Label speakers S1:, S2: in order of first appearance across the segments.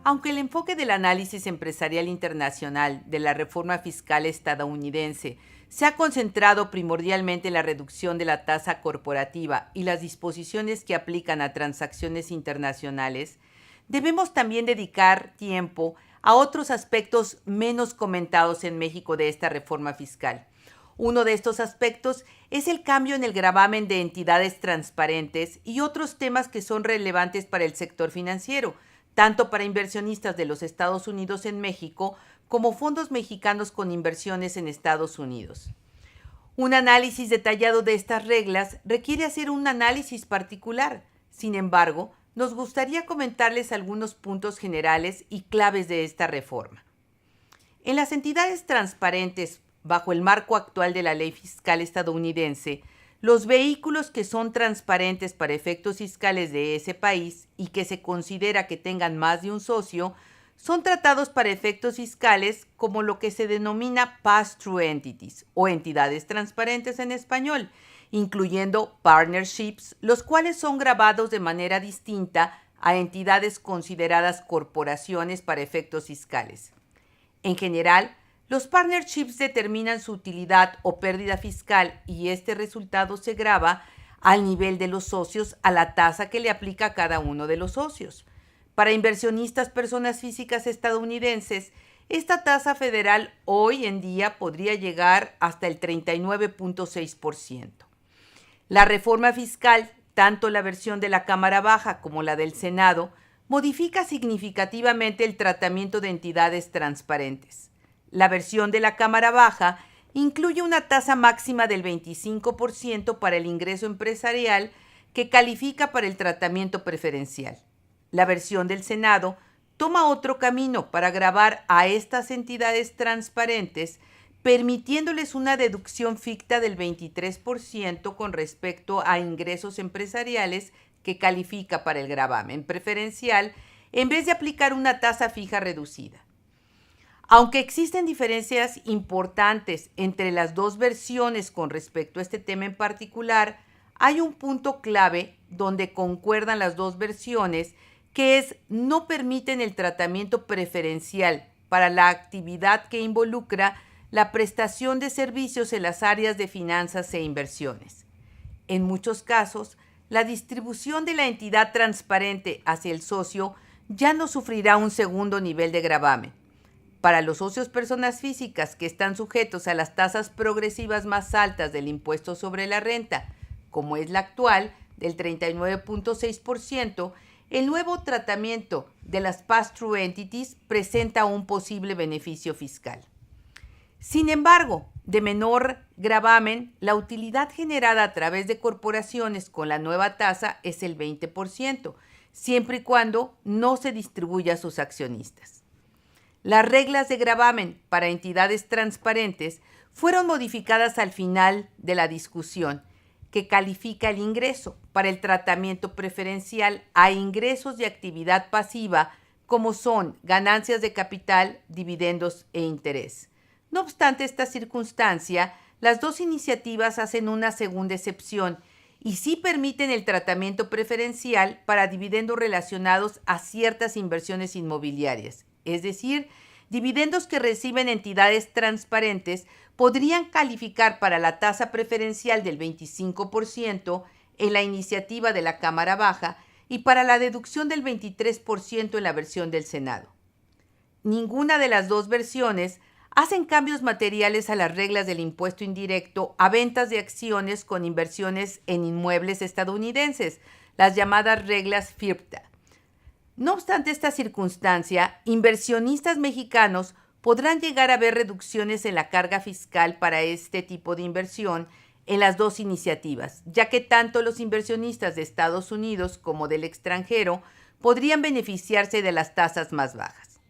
S1: Aunque el enfoque del análisis empresarial internacional de la reforma fiscal estadounidense se ha concentrado primordialmente en la reducción de la tasa corporativa y las disposiciones que aplican a transacciones internacionales, debemos también dedicar tiempo a otros aspectos menos comentados en México de esta reforma fiscal. Uno de estos aspectos es el cambio en el gravamen de entidades transparentes y otros temas que son relevantes para el sector financiero, tanto para inversionistas de los Estados Unidos en México como fondos mexicanos con inversiones en Estados Unidos. Un análisis detallado de estas reglas requiere hacer un análisis particular. Sin embargo, nos gustaría comentarles algunos puntos generales y claves de esta reforma. En las entidades transparentes, bajo el marco actual de la ley fiscal estadounidense, los vehículos que son transparentes para efectos fiscales de ese país y que se considera que tengan más de un socio, son tratados para efectos fiscales como lo que se denomina pass-through entities o entidades transparentes en español, incluyendo partnerships, los cuales son gravados de manera distinta a entidades consideradas corporaciones para efectos fiscales. En general, los partnerships determinan su utilidad o pérdida fiscal y este resultado se grava al nivel de los socios a la tasa que le aplica a cada uno de los socios. Para inversionistas personas físicas estadounidenses, esta tasa federal hoy en día podría llegar hasta el 39.6%. La reforma fiscal, tanto la versión de la Cámara Baja como la del Senado, modifica significativamente el tratamiento de entidades transparentes. La versión de la Cámara Baja incluye una tasa máxima del 25% para el ingreso empresarial que califica para el tratamiento preferencial. La versión del Senado toma otro camino para gravar a estas entidades transparentes, permitiéndoles una deducción ficta del 23% con respecto a ingresos empresariales que califica para el gravamen preferencial, en vez de aplicar una tasa fija reducida. Aunque existen diferencias importantes entre las dos versiones con respecto a este tema en particular, hay un punto clave donde concuerdan las dos versiones, que es no permiten el tratamiento preferencial para la actividad que involucra la prestación de servicios en las áreas de finanzas e inversiones. En muchos casos, la distribución de la entidad transparente hacia el socio ya no sufrirá un segundo nivel de gravamen. Para los socios personas físicas que están sujetos a las tasas progresivas más altas del impuesto sobre la renta, como es la actual, del 39.6%, el nuevo tratamiento de las pass-through entities presenta un posible beneficio fiscal. Sin embargo, de menor gravamen, la utilidad generada a través de corporaciones con la nueva tasa es el 20%, siempre y cuando no se distribuya a sus accionistas. Las reglas de gravamen para entidades transparentes fueron modificadas al final de la discusión, que califica el ingreso para el tratamiento preferencial a ingresos de actividad pasiva como son ganancias de capital, dividendos e interés. No obstante esta circunstancia, las dos iniciativas hacen una segunda excepción y sí permiten el tratamiento preferencial para dividendos relacionados a ciertas inversiones inmobiliarias, es decir, dividendos que reciben entidades transparentes podrían calificar para la tasa preferencial del 25% en la iniciativa de la Cámara Baja y para la deducción del 23% en la versión del Senado. Ninguna de las dos versiones hacen cambios materiales a las reglas del impuesto indirecto a ventas de acciones con inversiones en inmuebles estadounidenses, las llamadas reglas FIRPTA. No obstante esta circunstancia, inversionistas mexicanos podrán llegar a ver reducciones en la carga fiscal para este tipo de inversión en las dos iniciativas, ya que tanto los inversionistas de Estados Unidos como del extranjero podrían beneficiarse de las tasas más bajas.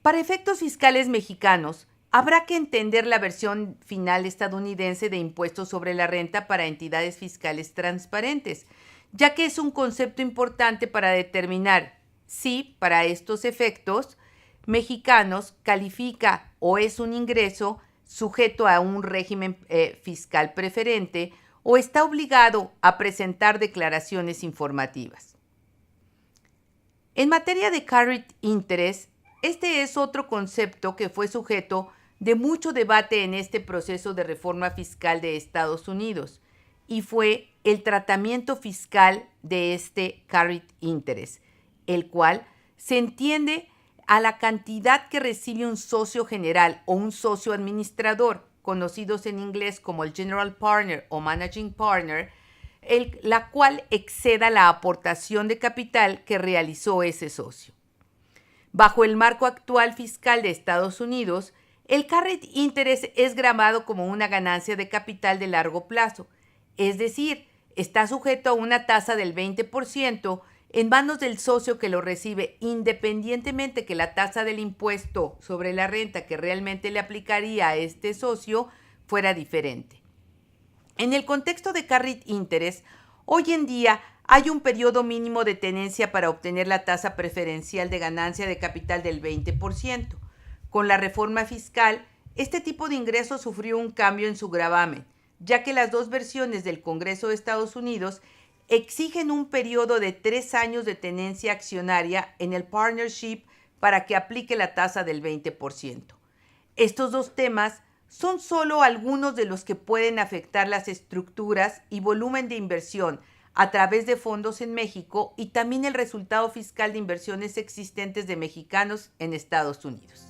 S1: Para efectos fiscales mexicanos, habrá que entender la versión final estadounidense de impuestos sobre la renta para entidades fiscales transparentes, ya que es un concepto importante para determinar si, para estos efectos mexicanos, califica o es un ingreso sujeto a un régimen fiscal preferente o está obligado a presentar declaraciones informativas. En materia de carried interest, este es otro concepto que fue sujeto de mucho debate en este proceso de reforma fiscal de Estados Unidos, y fue el tratamiento fiscal de este carried interest, el cual se entiende a la cantidad que recibe un socio general o un socio administrador, conocidos en inglés como el General Partner o Managing Partner, la cual exceda la aportación de capital que realizó ese socio. Bajo el marco actual fiscal de Estados Unidos, el carried interest es gravado como una ganancia de capital de largo plazo, es decir, está sujeto a una tasa del 20% en manos del socio que lo recibe, independientemente que la tasa del impuesto sobre la renta que realmente le aplicaría a este socio fuera diferente. En el contexto de carried interest, hoy en día hay un periodo mínimo de tenencia para obtener la tasa preferencial de ganancia de capital del 20%. Con la reforma fiscal, este tipo de ingreso sufrió un cambio en su gravamen, ya que las dos versiones del Congreso de Estados Unidos exigen un periodo de 3 años de tenencia accionaria en el partnership para que aplique la tasa del 20%. Estos dos temas son solo algunos de los que pueden afectar las estructuras y volumen de inversión a través de fondos en México y también el resultado fiscal de inversiones existentes de mexicanos en Estados Unidos.